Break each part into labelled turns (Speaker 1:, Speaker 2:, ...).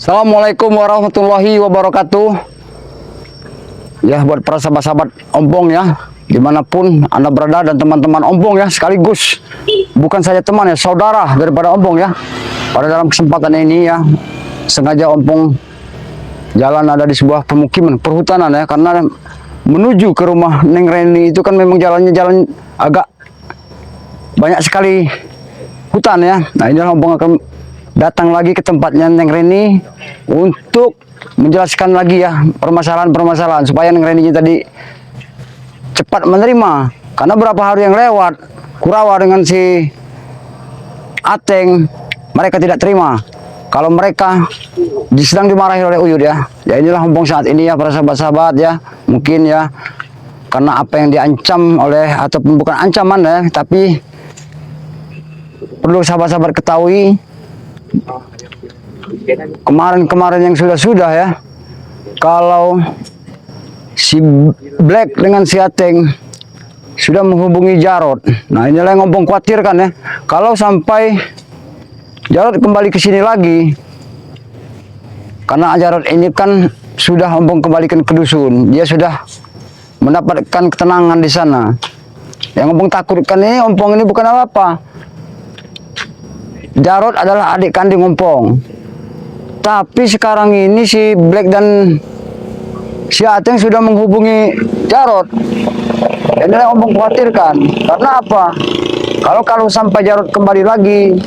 Speaker 1: Assalamualaikum warahmatullahi wabarakatuh. Ya, buat para sahabat-sahabat Ompong ya, dimanapun Anda berada dan teman-teman Ompong ya, sekaligus bukan saja teman ya, saudara daripada Ompong ya. Pada dalam kesempatan ini ya, sengaja Ompong jalan ada di sebuah pemukiman, perhutanan ya, karena menuju ke rumah Neng Reni itu kan memang jalan agak banyak sekali hutan ya. Nah, ini Ompong akan datang lagi ke tempatnya Neng Reni untuk menjelaskan lagi ya permasalahan-permasalahan supaya Neng Reni tadi cepat menerima, karena berapa hari yang lewat Kurawa dengan si Ateng mereka tidak terima kalau mereka sedang dimarahi oleh Uyut ya. Ya inilah Ompong saat ini ya para sahabat-sahabat ya, mungkin ya karena apa yang diancam oleh, ataupun bukan ancaman ya, tapi perlu sahabat-sahabat ketahui kemarin-kemarin yang sudah ya, kalau si Black dengan si Ateng sudah menghubungi Jarod. Nah inilah yang Ompong khawatirkan ya, kalau sampai Jarod kembali ke sini lagi, karena Jarod ini kan sudah Ompong kembalikan ke dusun, dia sudah mendapatkan ketenangan di sana. Yang Ompong takutkan ini, Ompong ini bukan apa-apa. Jarod adalah adik kandung Ompong, tapi sekarang ini si Black dan si Ateng sudah menghubungi Jarod. Inilah yang Ompong khawatirkan. Karena apa? Kalau sampai Jarod kembali lagi,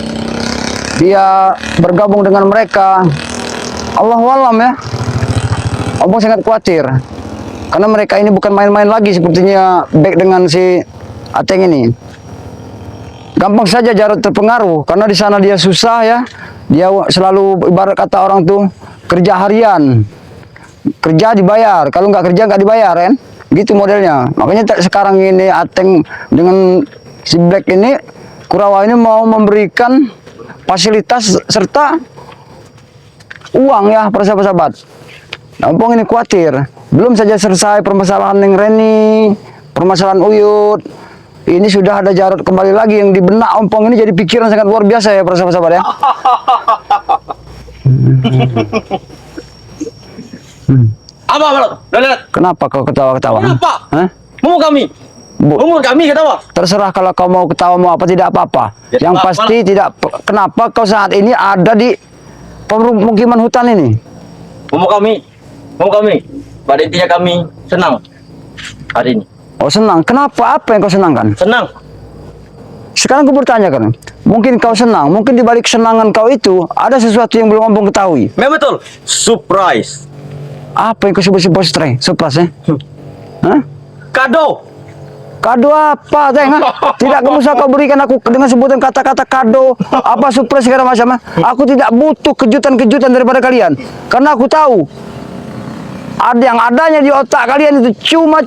Speaker 1: dia bergabung dengan mereka, Allahu alam ya, Ompong sangat khawatir. Karena mereka ini bukan main-main lagi sepertinya Black dengan si Ateng ini. Gampang saja Jarod terpengaruh karena di sana dia susah ya. Dia selalu ibarat kata orang tuh kerja harian, kerja dibayar, kalau nggak kerja nggak dibayar kan, gitu modelnya. Makanya sekarang ini Ateng dengan si Black ini, Kurawa ini mau memberikan fasilitas serta uang ya para sahabat-sahabat. Nah, Ompong ini khawatir, belum saja selesai permasalahan Neng Reni, permasalahan Uyut, ini sudah ada Jarod kembali lagi yang di benak Ompong ini jadi pikiran sangat luar biasa ya para sahabat-sahabat ya.
Speaker 2: Apa Bro?
Speaker 1: Kenapa kau ketawa-ketawa?
Speaker 2: Kenapa?
Speaker 1: Hah?
Speaker 2: Umur kami. Umur kami ketawa.
Speaker 1: Terserah kalau kau mau ketawa mau apa, tidak apa-apa.
Speaker 2: Ya,
Speaker 1: Yang pasti tidak. Kenapa kau saat ini ada di pemukiman hutan ini?
Speaker 2: Umur kami. Pada intinya kami senang hari ini.
Speaker 1: Oh senang. Kenapa? Apa yang kau senangkan?
Speaker 2: Senang.
Speaker 1: Sekarang aku bertanya kan, mungkin kau senang, mungkin di balik kesenangan kau itu ada sesuatu yang belum Ompong ketahui.
Speaker 2: Memang betul. Surprise.
Speaker 1: Apa yang kau sebut surprise ya? Hah?
Speaker 2: Kado.
Speaker 1: Kado apa, Teng? Tidak usah kau berikan aku dengan sebutan kata-kata kado, apa surprise segala macam. Aku tidak butuh kejutan-kejutan daripada kalian, karena aku tahu ada yang adanya di otak kalian itu cuma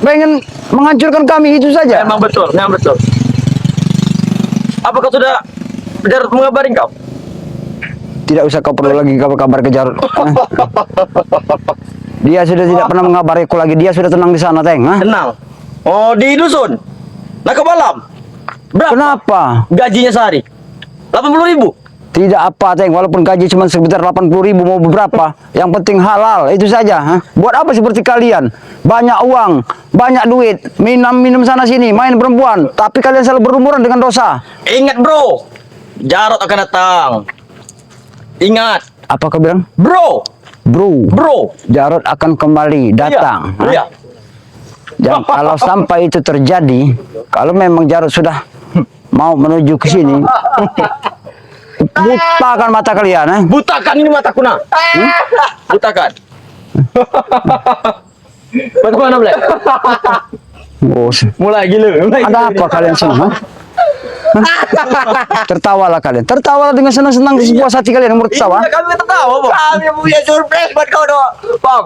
Speaker 1: pengen menghancurkan kami, itu saja.
Speaker 2: Memang betul. Apa kau sudah Jarod mengabarin kau?
Speaker 1: Tidak usah kau perlu lagi kabar ke Jarod. Dia sudah tidak pernah mengabariku lagi. Dia sudah tenang di sana, Teng.
Speaker 2: Tenang. Oh, di dusun. Nah ke malam. Berapa?
Speaker 1: Kenapa?
Speaker 2: Gajinya sehari 80.000.
Speaker 1: Tidak apa, Teng. Walaupun gaji cuma sekitar 80.000 mau berapa, yang penting halal, itu saja. Buat apa seperti kalian? Banyak uang, banyak duit, minum sana sini, main perempuan, tapi kalian selalu berumuran dengan dosa.
Speaker 2: Ingat bro, Jarod akan datang. Ingat.
Speaker 1: Apa kau bilang?
Speaker 2: Bro.
Speaker 1: Jarod akan kembali datang.
Speaker 2: Iya.
Speaker 1: Dan kalau sampai itu terjadi, kalau memang Jarod sudah mau menuju ke sini, butakan mata kalian.
Speaker 2: Butakan ini mataku nak. Butakan. Bagaimana Black?
Speaker 1: Oh,
Speaker 2: Mulai gila.
Speaker 1: ada apa kalian semua? Tertawalah kalian. Tertawalah dengan senang-senang di sebuah hati kalian yang tertawa.
Speaker 2: Iya, kami tertawa, Bang. Kami punya surprise buat kau doang, Bang.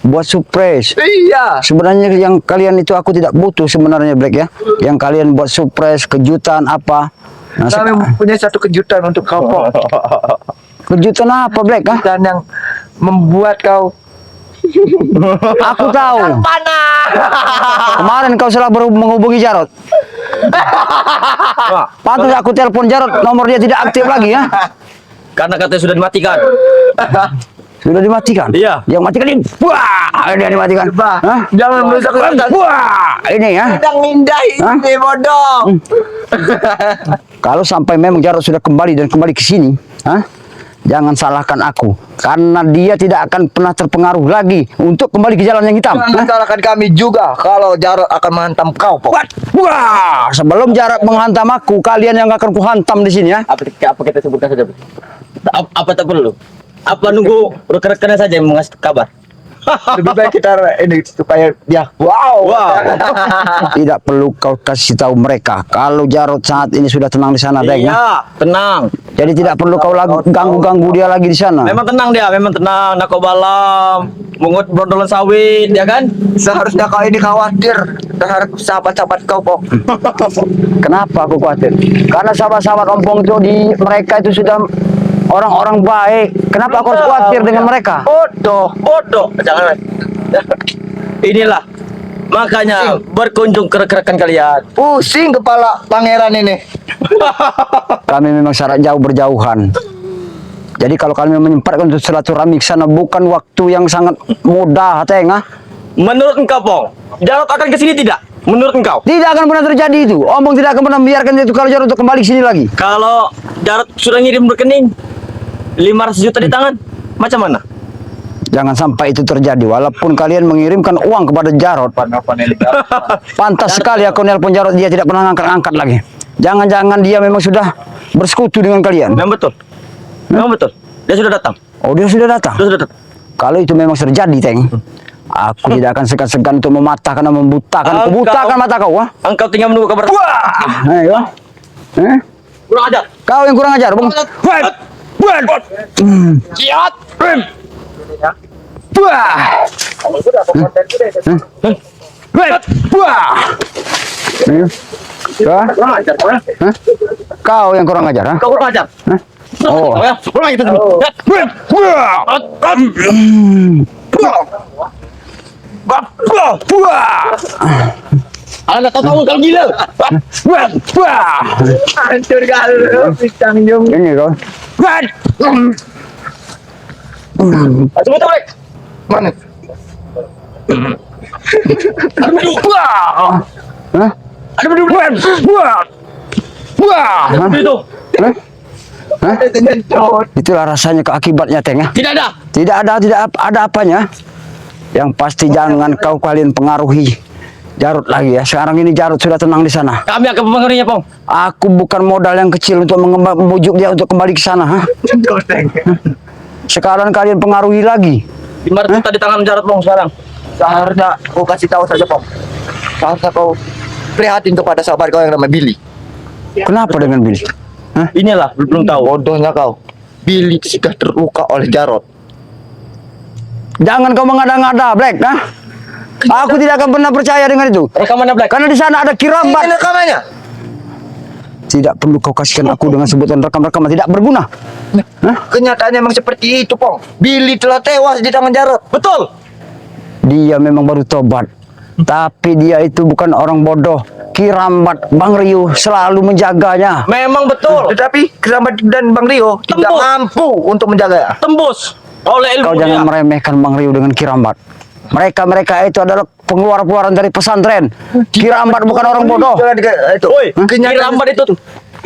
Speaker 1: Buat surprise.
Speaker 2: Iya.
Speaker 1: Sebenarnya yang kalian itu aku tidak butuh sebenarnya Black ya. Yang kalian buat surprise, kejutan apa? Nah,
Speaker 3: Kami punya satu kejutan untuk kau, Pong.
Speaker 1: kejutan apa Black?
Speaker 3: Kejutan yang membuat kau
Speaker 1: Aku tahu. Kemarin kau salah menghubungi Jarod. Pantas aku telepon Jarod, nomor dia tidak aktif lagi ya.
Speaker 2: Karena katanya sudah dimatikan.
Speaker 1: Sudah dimatikan?
Speaker 2: Iya.
Speaker 1: Yang matikan ini. Wah, dia dimatikan.
Speaker 3: Bah,
Speaker 1: Hah?
Speaker 3: jangan merusak kesehatan.
Speaker 1: Wah, ini ya.
Speaker 3: Sedang indah
Speaker 1: Hah?
Speaker 3: ini bodoh.
Speaker 1: Kalau sampai memang Jarod sudah kembali ke sini, jangan salahkan aku, karena dia tidak akan pernah terpengaruh lagi untuk kembali ke jalan yang hitam.
Speaker 3: Jangan salahkan kami juga kalau Jarod akan menghantam kau, Pok.
Speaker 1: Wah, sebelum Jarod menghantam aku, kalian yang akan kuhantam di sini ya.
Speaker 2: Apa kita sebutkan saja? Apa tak perlu? Apa nunggu rekan-rekannya saja yang mengasih kabar?
Speaker 3: Lebih baik kita ini supaya dia wow.
Speaker 1: Tidak perlu kau kasih tahu mereka kalau Jarod saat ini sudah tenang di sana, Deng. Ya?
Speaker 2: Iya, tenang.
Speaker 1: Jadi tidak perlu kau lagi ganggu dia lagi di sana.
Speaker 2: Memang tenang dia, memang tenang. Nakobalam, mungut brondolan sawit, ya kan?
Speaker 3: Seharusnya kau ini khawatir terhadap sahabat-sahabat kau, Pok.
Speaker 1: Kenapa aku khawatir? Karena sahabat-sahabat Ompong itu mereka itu sudah orang-orang baik. Kenapa aku harus khawatir dengan mereka?
Speaker 2: Bodoh. Jangan. Inilah. Makanya berkunjung ke rekan kalian.
Speaker 3: Pusing kepala pangeran ini.
Speaker 1: Kami memang sangat jauh berjauhan. Jadi kalau kami menyempatkan untuk silaturahmi ke sana bukan waktu yang sangat mudah, Teng.
Speaker 2: Menurut engkau, Pong, Jarod akan ke sini tidak? Menurut engkau?
Speaker 1: Tidak akan pernah terjadi itu. Ompong tidak akan pernah membiarkan itu kalau Jarod untuk kembali ke sini lagi.
Speaker 2: Kalau Jarod sudah ngirim rekening 500 juta di tangan, macam mana?
Speaker 1: Jangan sampai itu terjadi. Walaupun kalian mengirimkan uang kepada Jarod, pantas sekali aku nelpon Jarod, dia tidak pernah angkat-angkat lagi. Jangan-jangan dia memang sudah bersekutu dengan kalian.
Speaker 2: Memang betul. Memang betul. Dia sudah datang.
Speaker 1: Oh, dia sudah datang.
Speaker 2: Dia sudah datang.
Speaker 1: Kalau itu memang terjadi, Teng, aku tidak akan segan-segan untuk mematahkan dan membutakan. Kubutakan mata kau, ha?
Speaker 2: Engkau tinggal menunggu kabar.
Speaker 1: Wah! Ayo.
Speaker 2: Kurang ajar.
Speaker 1: Kau yang kurang ajar, Bung.
Speaker 2: Ciat.
Speaker 1: Wah! Wah!
Speaker 2: Kurang ajar.
Speaker 1: Kau yang kurang ajar, ha?
Speaker 2: Kau kurang ajar.
Speaker 1: Oh.
Speaker 2: Kurang itu dulu. Anda tahu kalau gila.
Speaker 3: Hancur kalau pisang yung.
Speaker 1: Ini kau.
Speaker 2: Sebut balik.
Speaker 3: Mana?
Speaker 1: Hah?
Speaker 2: Ada berdua.
Speaker 1: Hah?
Speaker 2: Itu.
Speaker 1: Hah?
Speaker 3: Dengan cowok.
Speaker 1: Itulah rasanya keakibatnya, Teng, ya.
Speaker 2: Tidak ada.
Speaker 1: Tidak ada apanya. Yang pasti jangan kalian pengaruhi Jarod lagi ya. Sekarang ini Jarod sudah tenang di sana.
Speaker 2: Kami akan mempengaruhinya, Pong.
Speaker 1: Aku bukan modal yang kecil untuk membujuk dia untuk kembali ke sana, ha? Sekarang kalian pengaruhi lagi.
Speaker 2: 500 juta di tangan Jarod, Pong, sekarang.
Speaker 3: Seharusnya kau kasih tahu saja, Pok. Seharusnya kau prihatin kepada sahabat kau yang namanya Billy.
Speaker 1: Kenapa dengan Billy?
Speaker 2: Inilah, belum tahu.
Speaker 3: Bodohnya kau. Billy sudah terluka oleh Jarod.
Speaker 1: Jangan kau mengada-ngada, Black, ha? Aku tidak akan pernah percaya dengan itu.
Speaker 2: Rekamannya Black.
Speaker 1: Karena di sana ada
Speaker 3: Ini
Speaker 1: kirabat.
Speaker 3: rekamannya.
Speaker 1: Tidak perlu kau kasihkan aku dengan sebutan rekam-rekaman tidak berguna.
Speaker 3: Kenyataannya memang seperti itu, Pong. Billy telah tewas di tangan Jarod.
Speaker 2: Betul.
Speaker 1: Dia memang baru tobat. Tapi dia itu bukan orang bodoh. Kirambat Bang Rio selalu menjaganya.
Speaker 2: Memang betul.
Speaker 3: Tetapi Keramat dan Bang Rio tidak
Speaker 2: Tembus.
Speaker 3: mampu untuk menjaga.
Speaker 2: Tembus oleh ilmu
Speaker 1: Kau jangan meremehkan Bang Rio dengan Kirambat. Mereka itu adalah pengeluaran dari pesantren. Kirambat bukan orang bodoh.
Speaker 3: Jangan itu.
Speaker 2: Woi,
Speaker 3: Kenyataan
Speaker 2: Kirambat itu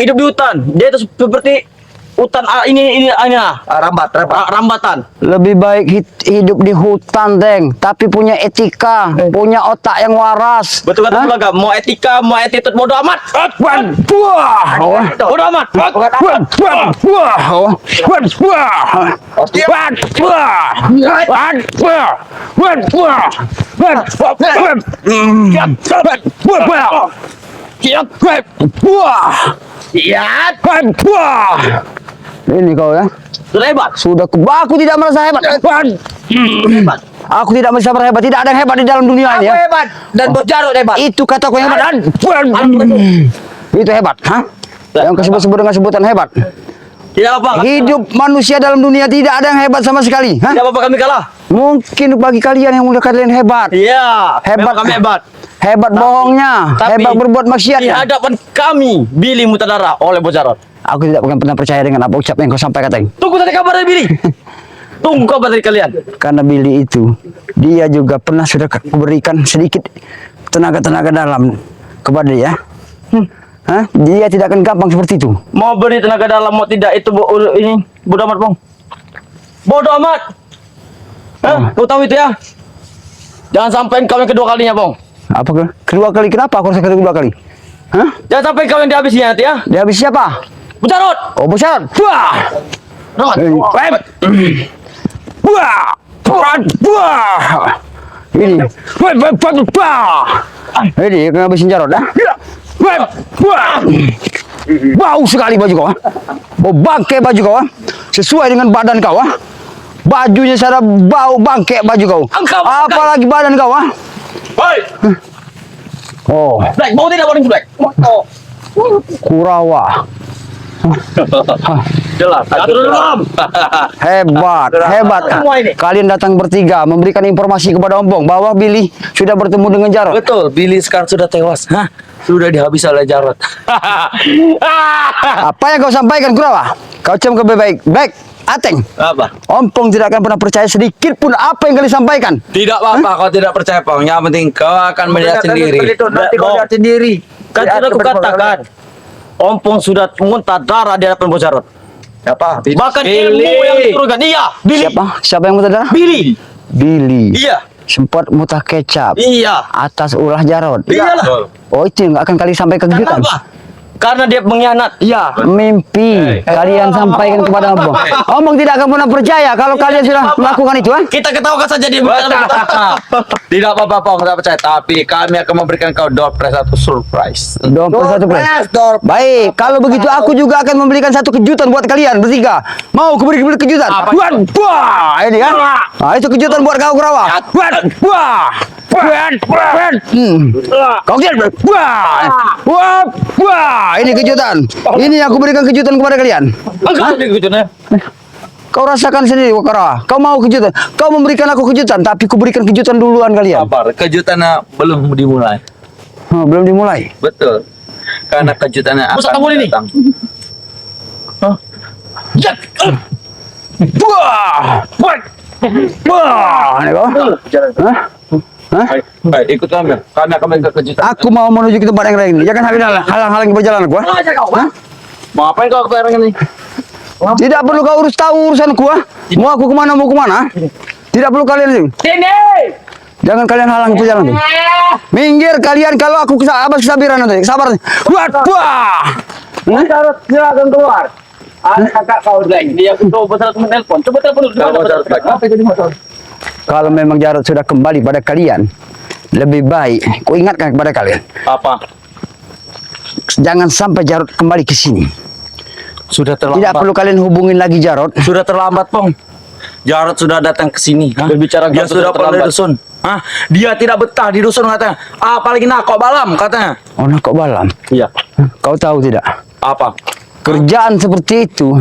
Speaker 2: hidup di hutan. Dia itu seperti hutan ini
Speaker 3: rambat.
Speaker 2: rambatan.
Speaker 1: Lebih baik hidup di hutan, Teng, tapi punya etika, punya otak yang waras.
Speaker 2: Betul kata Bulaga, mau etika, mau attitude, bodo amat. Bodo amat.
Speaker 1: Ini kau ya.
Speaker 2: Sudah hebat.
Speaker 1: Aku tidak merasa hebat.
Speaker 2: Hebat.
Speaker 1: Aku tidak merasa hebat. Tidak ada yang hebat di dalam dunia ini
Speaker 3: Aku
Speaker 1: ya.
Speaker 3: hebat dan Bos Jarod hebat.
Speaker 1: Itu kataku yang hebat. Itu hebat, ha? Yang disebut dengan sebutan hebat.
Speaker 2: Tidak apa.
Speaker 1: Hidup manusia dalam dunia tidak ada yang hebat sama sekali, ha?
Speaker 2: Tidak apa kami kalah.
Speaker 1: Mungkin bagi kalian yang mudah kalian hebat.
Speaker 2: Iya.
Speaker 1: Hebat.
Speaker 2: Memang kami hebat.
Speaker 1: Hebat bohongnya,
Speaker 2: Tapi
Speaker 1: hebat berbuat
Speaker 2: di
Speaker 1: maksiatnya.
Speaker 2: hadapan kami, Billy Mutadara oleh Bos Jarod.
Speaker 1: Aku tidak akan pernah percaya dengan apa ucap yang kau sampaikan, Teng.
Speaker 2: Tunggu tadi kabar dari Billy. Tunggu kabar dari kalian.
Speaker 1: Karena Billy itu, dia juga pernah sudah kuberikan sedikit tenaga-tenaga dalam kepada dia. Hah? Dia tidak akan gampang seperti itu.
Speaker 2: Mau beri tenaga dalam mau tidak itu ini bodoh amat, Bang. Bodoh amat. Hah? Kau tahu itu ya? Jangan sampai kau yang kedua kalinya, Bang.
Speaker 1: Apa kedua kali? Kenapa aku harus kedua kali? Hah?
Speaker 2: Jangan sampai kau yang dihabisnya nanti ya.
Speaker 1: Dia habis siapa?
Speaker 2: Bucarot.
Speaker 1: Oh, Bucarot. Wah!
Speaker 2: Rot.
Speaker 1: Wah! Wah! Wah! Ini. Wah! Ini kena habisin Jarot dah. Wah! Bau sekali baju kau. Bau bangke baju kau. Sesuai dengan badan kau. Bajunya sada bau bangke baju kau. Apalagi badan kau.
Speaker 2: Hei.
Speaker 1: Oh,
Speaker 2: Black, mau tidak warning Black? Oh.
Speaker 1: Kurawa.
Speaker 2: Jelas. Atur dalam.
Speaker 1: Hebat, hebat.
Speaker 2: Semua ini.
Speaker 1: Kalian datang bertiga memberikan informasi kepada Ompong bahwa Billy sudah bertemu dengan Jarot.
Speaker 2: Betul, Billy sekarang sudah tewas. Hah? Sudah dihabis oleh Jarot.
Speaker 1: Apa yang kau sampaikan, Kurawa? Kau cem ke baik. Ateng.
Speaker 2: Apa?
Speaker 1: Ompong tidak akan pernah percaya sedikit pun apa yang kalian sampaikan.
Speaker 2: Tidak apa-apa, kau tidak percaya, Pong. Yang penting kau akan melihat sendiri.
Speaker 3: Nanti kau lihat sendiri.
Speaker 2: Kan sudah kukatakan. Ompong sudah muntah darah di hadapan Bos Jarot.
Speaker 3: Apa?
Speaker 2: Bahkan ilmu yang diturunkan. Iya, Billy.
Speaker 1: Siapa yang muntah darah?
Speaker 2: Billy.
Speaker 1: Billy.
Speaker 2: Iya.
Speaker 1: Sempat muntah kecap
Speaker 2: Iya.
Speaker 1: atas ulah Jarot.
Speaker 2: Iyalah.
Speaker 1: Oh, itu yang akan kalian sampaikan kejutan.
Speaker 2: Kenapa? Karena dia mengkhianat. Iya.
Speaker 1: Mimpi kalian sampaikan kepada Ompong. Ompong tidak akan pernah percaya kalau kalian sudah melakukan itu, kan?
Speaker 2: Kita ketawakan saja dia.
Speaker 4: Tidak apa-apa, Pong, tidak percaya. Tapi kami akan memberikan kau door prize atau surprise.
Speaker 1: Dompet satu plus. Baik, kalau begitu aku juga akan memberikan satu kejutan buat kalian bertiga. Mau aku beri kejutan? Wah, ini kan? Nah, itu kejutan buat kau, Kurawa. Wah. Kau lihat, wah, ini kejutan. Ini aku berikan kejutan kepada kalian.
Speaker 2: Enggak ada kejutannya.
Speaker 1: Kau rasakan sendiri, Kurawa. Kau mau kejutan? Kau memberikan aku kejutan, tapi ku berikan kejutan duluan kalian.
Speaker 4: Sabar, kejutannya belum dimulai.
Speaker 1: Belum dimulai.
Speaker 4: Betul. Karena kejutannya akan
Speaker 2: Pusat bangun ini.
Speaker 4: datang.
Speaker 1: Wah, ini kau. Hah?
Speaker 4: Baik, ikut kami. Kami akan memberikan kejutan.
Speaker 1: Aku mau menuju ke tempat yang lain. Jangan halang-halangi perjalanan gua.
Speaker 4: Mau apa kau ke arah ini?
Speaker 1: Tidak perlu kau tahu urusanku. Mau aku kemana, mau kemana? Tidak perlu kalian.
Speaker 2: Sini.
Speaker 1: Jangan kalian halangi perjalanan. Minggir kalian kalau aku kesabaran nanti. Sabar. Wah.
Speaker 2: Jarot silakan keluar. Ada kakak kau lagi. Dia untuk Bos menelpon. Coba telepon dulu. Apa jadi masalah?
Speaker 1: Kalau memang Jarot sudah kembali pada kalian, lebih baik ku ingatkan kepada kalian.
Speaker 4: Apa?
Speaker 1: Jangan sampai Jarot kembali ke sini.
Speaker 4: Sudah
Speaker 1: Tidak
Speaker 4: terlambat.
Speaker 1: perlu kalian hubungin lagi Jarot.
Speaker 4: Sudah terlambat, Pong. Jarot sudah datang ke sini.
Speaker 2: Berbicara
Speaker 4: Dia
Speaker 2: Jarot
Speaker 4: sudah
Speaker 2: sudah
Speaker 4: pulang dari
Speaker 2: terlambat.
Speaker 4: dusun. Hah? Dia tidak betah di dusun katanya. Apalagi nakok balam katanya.
Speaker 1: Oh, nak kok balam.
Speaker 4: Iya.
Speaker 1: Kau tahu tidak?
Speaker 4: Apa?
Speaker 1: Kerjaan seperti itu,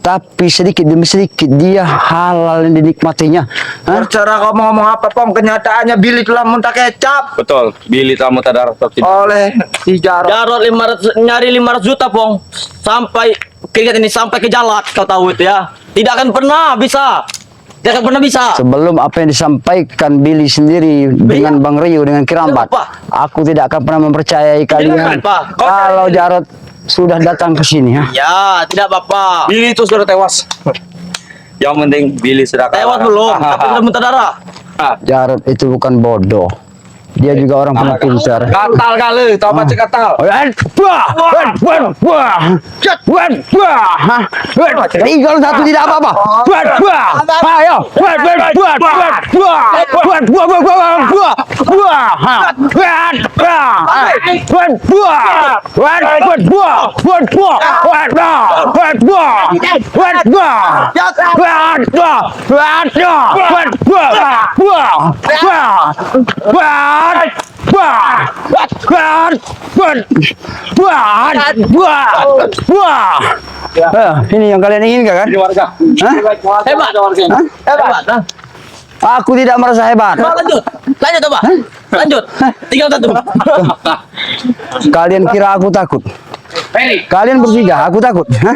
Speaker 1: tapi sedikit demi sedikit dia halal yang dinikmatinya. Hah?
Speaker 3: Terserah kau mau ngomong apa, Pong. Kenyataannya Billy telah muntah kecap
Speaker 4: Betul. Billy tamu tadar
Speaker 3: oleh si Jarot.
Speaker 2: Jarot 500 nyari 500 juta, Pong. Sampai keringat ini sampai ke jalat, kau tahu itu ya. Tidak akan pernah bisa. Tidak akan pernah bisa.
Speaker 1: Sebelum apa yang disampaikan Billy sendiri dengan Bang Rio dengan Kirambat,
Speaker 2: Kenapa?
Speaker 1: aku tidak akan pernah mempercayai kalian
Speaker 2: Kenapa?
Speaker 1: kalau Jarot sudah datang ke sini. Ya.
Speaker 2: Ya, tidak apa-apa.
Speaker 4: Billy itu sudah tewas. Yang penting Billy sudah kalah.
Speaker 2: Tewas belum, tapi sudah muntah darah.
Speaker 1: Jarot itu bukan bodoh, dia juga orang punya pintar.
Speaker 4: Katal kali, tahu apa cek katal?
Speaker 1: Tinggal satu tidak apa-apa. Ayo. Ini yang kalian inginkan kan?
Speaker 4: Warga.
Speaker 1: Hah?
Speaker 2: Hebat warganya. Hebat. Nah.
Speaker 1: Aku tidak merasa hebat.
Speaker 2: Lanjut. Lanjut apa? Lanjut. Tinggal satu.
Speaker 1: Kalian kira aku takut? Kalian bertiga, aku takut. Hah?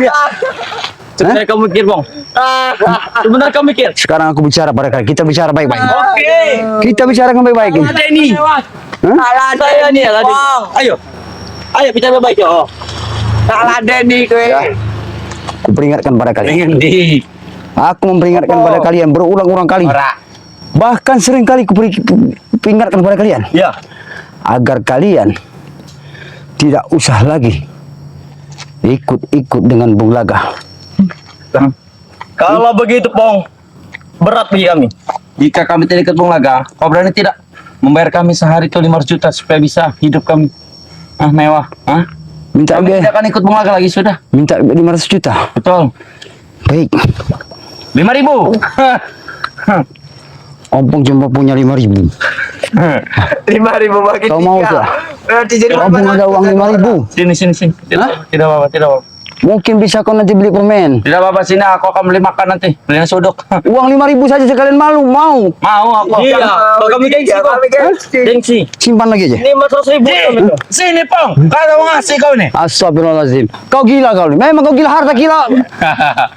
Speaker 2: Sebentar kau mikir, Bang. Sebentar kau mikir.
Speaker 1: Sekarang aku bicara pada kalian. Kita bicara baik-baik.
Speaker 2: Oke.
Speaker 1: Kita bicara dengan baik-baik.
Speaker 2: Ada ini.
Speaker 1: Hah?
Speaker 2: Saya nih, Aladin. Ayo. Ayo bicara baik, yo.
Speaker 3: Aladen nih kowe.
Speaker 1: Ya. Aku peringatkan pada kalian.
Speaker 2: Di.
Speaker 1: Aku memperingatkan pada kalian berulang-ulang kali. Bahkan sering kali aku peringatkan pada kalian.
Speaker 2: Ya.
Speaker 1: Agar kalian tidak usah lagi ikut-ikut dengan Bung Laga.
Speaker 2: Kalau begitu, Pong, berat bagi kami.
Speaker 4: Jika kami tidak ikut Bung Laga, kau berani tidak membayar kami sehari itu 500 juta supaya bisa hidup kami mewah?
Speaker 1: Minta
Speaker 4: Kami
Speaker 1: biaya,
Speaker 4: tidak akan ikut Bung Laga lagi sudah.
Speaker 1: minta 500 juta.
Speaker 4: Betul.
Speaker 1: Baik.
Speaker 4: 5.000.
Speaker 1: Ompong cuma punya 5.000.
Speaker 3: 5.000 bagi
Speaker 1: Kau mau tak?
Speaker 3: Berarti jadi
Speaker 1: Ompong ada uang 5.000.
Speaker 4: Sini. Tidak apa-apa.
Speaker 1: Mungkin bisa kau nanti beli permen.
Speaker 4: Tidak apa-apa, sini aku akan beli makan nanti. Beli nasi uduk.
Speaker 1: Uang 5.000 saja sekalian malu, mau.
Speaker 4: Mau aku.
Speaker 2: Iya. Kalau kami gengsi, Bang. Gengsi.
Speaker 1: Simpan lagi aja.
Speaker 2: Ini 400.000 kami tuh.
Speaker 4: Sini, Pong. Kau ada ngasih kau nih.
Speaker 1: Astagfirullahaladzim. Kau gila kau nih. Memang kau gila harta gila.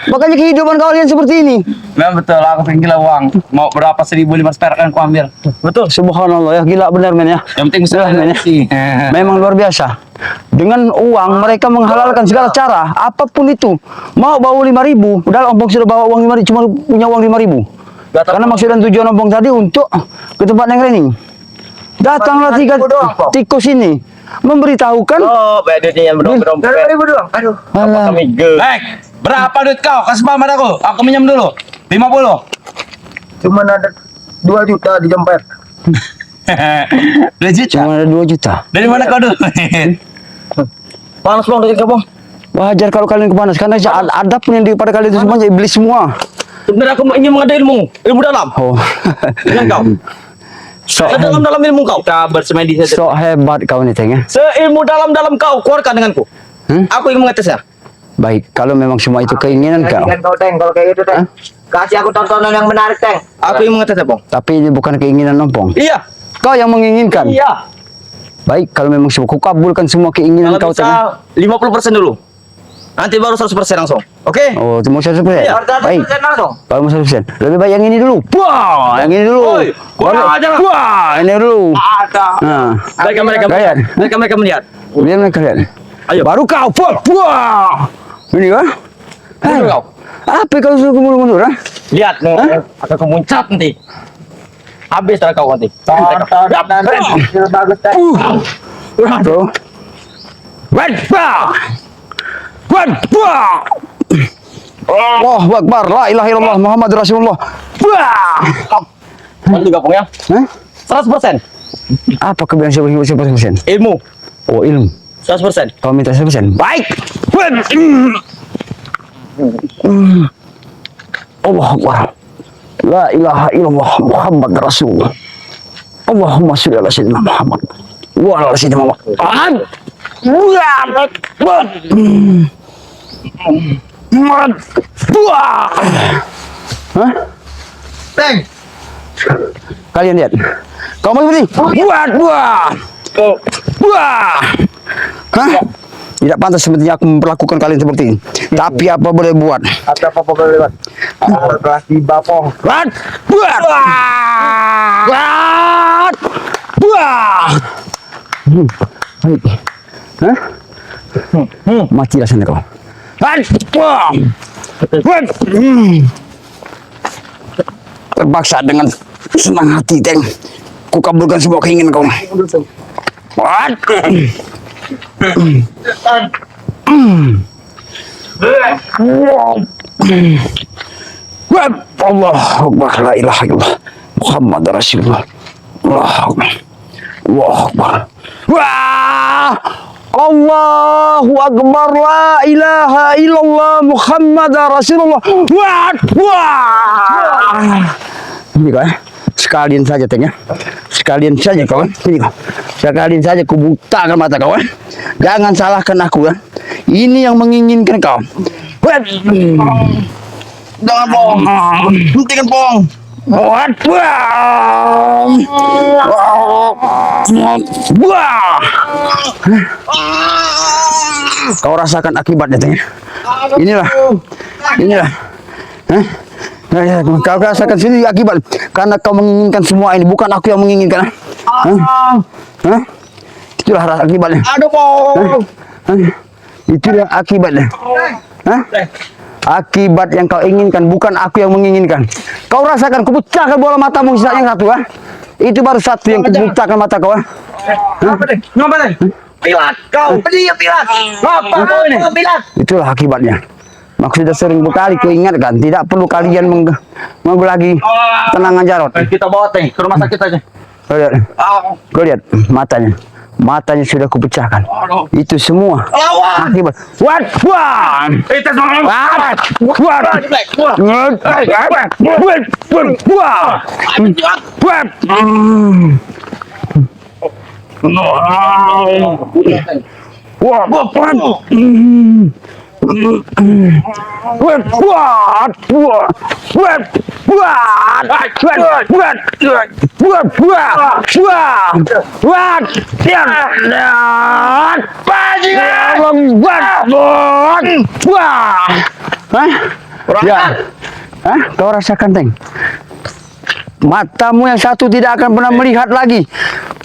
Speaker 1: Makanya kehidupan kalian seperti ini.
Speaker 4: Memang betul, aku pengen gila uang. Mau berapa 1.500 perak kan aku ambil.
Speaker 2: Betul.
Speaker 1: Subhanallah ya, gila benar men ya.
Speaker 4: Yang penting bisa
Speaker 1: Men, ya.
Speaker 4: sih.
Speaker 1: Memang luar biasa. Dengan uang mereka menghalalkan segala cara, apapun itu. Mau bawa 5.000, padahal Ompong sudah bawa uang 5.000, cuma punya uang 5.000. Karena maksud dan tujuan Ompong tadi untuk ke tempat yang training. Datanglah tiga tikus ini memberitahukan.
Speaker 2: Oh, bedanya yang berdompet.
Speaker 3: 5.000 doang. Aduh.
Speaker 1: Alah,
Speaker 2: Kami ge.
Speaker 4: Berapa duit kau? Kasih paham aku. Aku minjem dulu. 50.
Speaker 3: Cuman ada 2 juta di dompet.
Speaker 4: Legit ya?
Speaker 1: cuma ada 2 juta.
Speaker 4: Dari mana kau duit?
Speaker 2: Panas, Bang, dari kamu.
Speaker 1: Wajar kalau kalian kepanas karena ada pun yang pada kalian itu semuanya iblis semua.
Speaker 2: Sebenarnya aku ingin mengada ilmu dalam.
Speaker 1: Oh.
Speaker 2: Dengan kau.
Speaker 1: Sok
Speaker 2: Dalam ilmu kau.
Speaker 4: Kita bersemedi saja.
Speaker 1: sok hebat kau nih, Teng ya.
Speaker 2: Seilmu dalam kau, keluarkan denganku. Aku ingin mengetesnya.
Speaker 1: Baik, kalau memang semua itu keinginan kau.
Speaker 3: Kan kau Teng, kalau kayak gitu Teng. Kasih aku tontonan yang menarik Teng.
Speaker 2: Aku ingin mengetesnya, Bang.
Speaker 1: Tapi ini bukan keinginan Ompong.
Speaker 2: Iya.
Speaker 1: Kau yang menginginkan.
Speaker 2: Iya.
Speaker 1: Baik, kalau memang semua kau kabulkan semua keinginan
Speaker 2: Kalau
Speaker 1: kau, Teng. ya.
Speaker 2: bisa 50% dulu. Nanti baru 100% langsung. Oke?
Speaker 1: Oh, mau 100%.
Speaker 2: Iya,
Speaker 1: Baik.
Speaker 3: langsung.
Speaker 1: Kalau mau 100%. Lebih baik yang ini dulu. Wah, yang ini dulu.
Speaker 2: Oi, kurang ajar.
Speaker 1: Wah, ini dulu.
Speaker 3: Ada.
Speaker 1: Nah,
Speaker 2: Mereka
Speaker 1: Kalian.
Speaker 2: mereka melihat.
Speaker 1: biar mereka lihat.
Speaker 2: Ayo.
Speaker 1: Baru kau. Wah. Ini kan?
Speaker 2: Mundur kau.
Speaker 1: Apa kau suruh mundur-mundur, ha?
Speaker 2: Lihat, akan kau muncat nanti. Habis dah kau nanti.
Speaker 3: Bagus Teng.
Speaker 1: Bro. Wadbah. Wadbah. Allahu Akbar. La ilaha illallah Muhammad Rasulullah. Wah.
Speaker 2: Bantu gabung ya.
Speaker 1: Hah?
Speaker 2: 100%.
Speaker 1: Apa kebiasaan 100%?
Speaker 2: Ilmu.
Speaker 1: Oh, ilmu.
Speaker 2: 100%.
Speaker 1: Kau minta 100%. Baik. Allah Akbar. La ilaha illallah Muhammad Rasulullah. Allahumma sholli ala sayyidina Muhammad wa ala sayyidina Muhammad. Hah?
Speaker 3: Teng.
Speaker 1: Kalian lihat. Kau mau seperti? Buat. Wah. Hah? Tidak pantas sepertinya aku memperlakukan kalian seperti ini. Tapi apa boleh buat?
Speaker 3: Ada apa boleh lewat? Kasih bapong.
Speaker 1: Buat. Buat. Buat. Buat. Baik. Hah? Matilah sana kau. Buat. Buat. Terpaksa dengan senang hati, Teng. Ku kabulkan semua keinginan kau. Buat. Allah Akbar, la ilaha illallah Muhammad Rasulullah. Allah Akbar. Allah Akbar. Wah! Allahu Akbar, la ilaha illallah Muhammad Rasulullah. Wah! Ini kau ya. Sekalian saja, Teng ya. Sekalian saja kawan. Ini kau. Sekalian saja ku butakan mata kau. Jangan salahkan aku ya. Ini yang menginginkan kau. Jangan bohong. Hentikan bohong. Wah. Kau rasakan akibatnya Teng. Inilah. Hah? Kau rasakan sendiri akibat karena kau menginginkan semua ini, bukan aku yang menginginkan. Hah? Itulah rasa akibatnya.
Speaker 3: Aduh, Pong.
Speaker 1: Hah? Itulah akibatnya. Hah? Akibat yang kau inginkan, bukan aku yang menginginkan. Kau rasakan, kupecahkan bola matamu sisa yang satu, ha? Itu baru satu yang kupecahkan mata kau, ha?
Speaker 2: Ngapa nih?
Speaker 3: Pilat kau. Dia pilat.
Speaker 2: Ngapa kau ini?
Speaker 3: Pilat.
Speaker 1: Itulah akibatnya. Maksudnya sering berkali kuingatkan, tidak perlu kalian mengganggu lagi tenangan Jarot.
Speaker 2: Kita bawa Teng ke rumah sakit aja.
Speaker 1: Kau lihat matanya. Matanya sudah kupecahkan. Itu semua akibat. Wah!
Speaker 2: Itu semua.
Speaker 1: Kau rasakan, Teng? Matamu yang satu tidak akan pernah melihat lagi.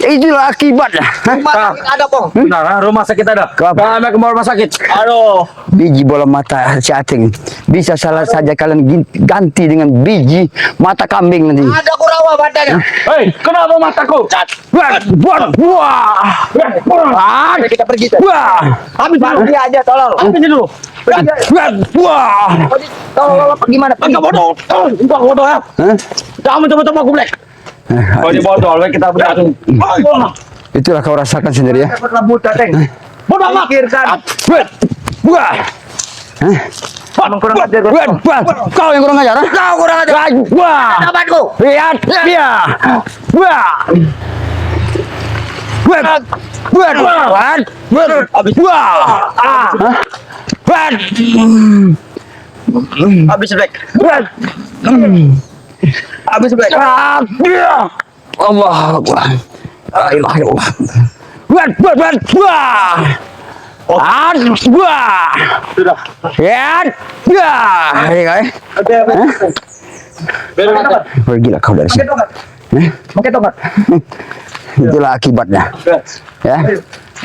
Speaker 1: Itulah akibatnya.
Speaker 3: Rumah sakit ada, Pong.
Speaker 2: Benar, rumah sakit ada. Kami ke rumah sakit. Aduh.
Speaker 1: Biji bola mata si Ateng bisa salah saja kalian ganti dengan biji mata kambing nanti.
Speaker 3: Ada kurawa badannya.
Speaker 2: Hei, kenapa mataku?
Speaker 3: Kita pergi.
Speaker 1: Wah!
Speaker 3: Habis dulu dia aja, tolong.
Speaker 2: Ini dulu.
Speaker 3: Tolong gimana?
Speaker 2: Enggak bodoh. Enggak bodoh ya. Kamu coba-coba aku Black. Oh, ini bodoh, kita beradu.
Speaker 1: Itulah kau rasakan sendiri ya.
Speaker 3: Buta, Teng.
Speaker 2: Bodoh amat.
Speaker 3: Pikirkan.
Speaker 1: Wah!
Speaker 3: Kurang ajar.
Speaker 1: Kau yang kurang ajar, ha?
Speaker 3: Kau kurang ajar.
Speaker 1: Wah!
Speaker 3: Dapatku.
Speaker 1: Lihat dia. Wah!
Speaker 3: Habis, Black. Habis, Black.
Speaker 1: Allah Akbar. La ilaha illallah.
Speaker 2: Sudah.
Speaker 1: Pergilah kau dari sini.
Speaker 3: Pakai tongkat.
Speaker 1: Itulah akibatnya. Ya.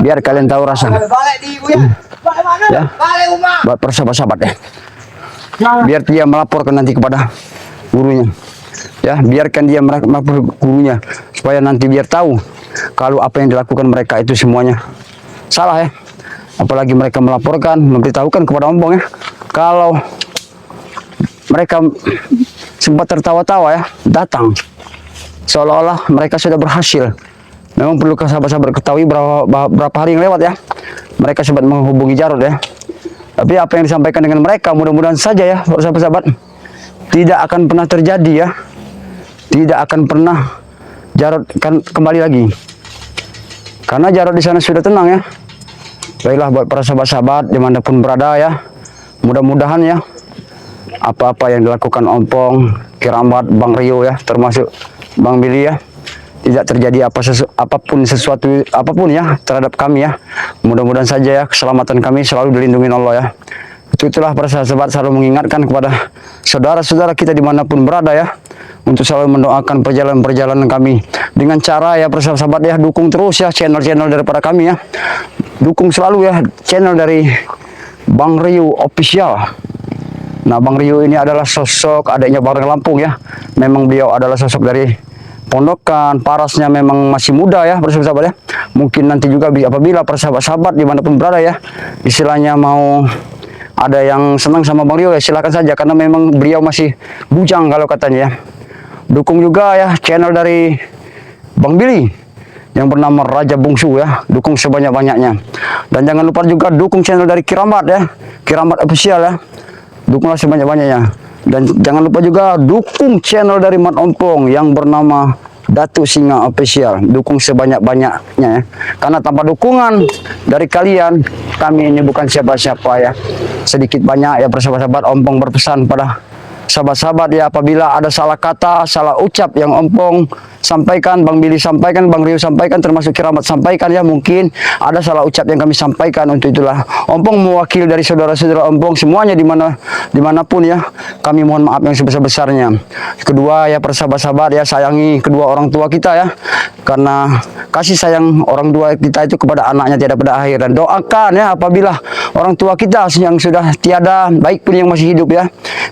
Speaker 1: Biar kalian tahu rasa.
Speaker 3: Balik di ibu ya. Balik mana?
Speaker 1: Ya.
Speaker 3: Balik rumah.
Speaker 1: Buat persahabat-sahabat ya. Biar dia melaporkan nanti kepada gurunya. Ya, biarkan dia melapor gurunya supaya nanti biar tahu kalau apa yang dilakukan mereka itu semuanya salah ya. Apalagi mereka melaporkan, memberitahukan kepada ompong ya. Kalau mereka sempat tertawa-tawa ya, datang seolah-olah mereka sudah berhasil. Memang perlu sahabat-sahabat ketahui berapa hari yang lewat ya. Mereka sempat menghubungi Jarot ya. Tapi apa yang disampaikan dengan mereka mudah-mudahan saja ya, sahabat-sahabat, tidak akan pernah terjadi ya. Tidak akan pernah Jarot kan kembali lagi. Karena Jarot di sana sudah tenang ya. Baiklah buat para sahabat-sahabat dimanapun berada ya. Mudah-mudahan ya apa-apa yang dilakukan Ompong, Kiramat, Bang Rio ya, termasuk Bang Billy ya, tidak terjadi apapun ya terhadap kami ya. Mudah-mudahan saja ya keselamatan kami selalu dilindungi Allah ya. Itulah para sahabat selalu mengingatkan kepada saudara-saudara kita dimanapun berada ya, untuk selalu mendoakan perjalanan-perjalanan kami dengan cara ya para sahabat ya, dukung terus ya channel-channel daripada kami ya. Dukung selalu ya channel dari Bang Rio Official. Nah, Bang Rio ini adalah sosok adiknya Bang Lampung ya. Memang beliau adalah sosok dari pondokan, parasnya memang masih muda ya sahabat ya. Mungkin nanti juga apabila para sahabat-sahabat dimanapun berada ya, istilahnya mau ada yang senang sama Bang Rio ya silakan saja, karena memang beliau masih bujang kalau katanya ya. Dukung juga ya channel dari Bang Billy yang bernama Raja Bungsu ya, dukung sebanyak-banyaknya. Dan jangan lupa juga dukung channel dari Kiramat ya, Kiramat Official ya, dukunglah sebanyak-banyaknya. Dan jangan lupa juga dukung channel dari Mat Ompong yang bernama Datuk Singa Official, dukung sebanyak-banyaknya ya. Karena tanpa dukungan dari kalian, kami ini bukan siapa-siapa ya. Sedikit banyak ya sahabat-sahabat, Ompong berpesan pada sahabat-sahabat ya, apabila ada salah kata, salah ucap yang Ompong sampaikan, Bang Billy sampaikan, Bang Rio sampaikan, termasuk Kiramat sampaikan ya, mungkin ada salah ucap yang kami sampaikan. Untuk itulah Ompong mewakili dari saudara-saudara Ompong semuanya dimanapun ya, kami mohon maaf yang sebesar-besarnya. Kedua ya, persahabat-sahabat ya, sayangi kedua orang tua kita ya, karena kasih sayang orang tua kita itu kepada anaknya tiada pada akhir. Dan doakan ya apabila orang tua kita yang sudah tiada, baik pun yang masih hidup ya,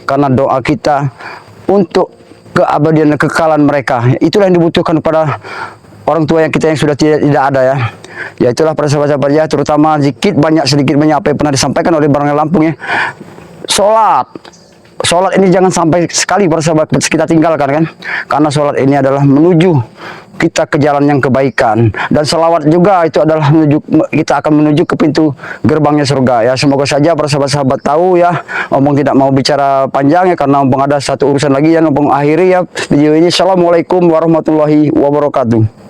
Speaker 1: karena doa kita untuk keabadian dan kekekalan mereka. Itulah yang dibutuhkan kepada orang tua yang kita yang sudah tidak ada ya. Ya itulah para sahabat-sahabat ya, terutama sedikit banyak apa yang pernah disampaikan oleh Barangnya Lampung ya. Sholat ini jangan sampai sekali para sahabat kita tinggalkan kan, karena sholat ini adalah menuju kita ke jalan yang kebaikan, dan selawat juga itu adalah kita akan menuju ke pintu gerbangnya surga ya. Semoga saja para sahabat-sahabat tahu ya. Ompong tidak mau bicara panjang ya, karena Ompong ada satu urusan lagi yang Ompong akhiri ya video ini. Assalamualaikum warahmatullahi wabarakatuh.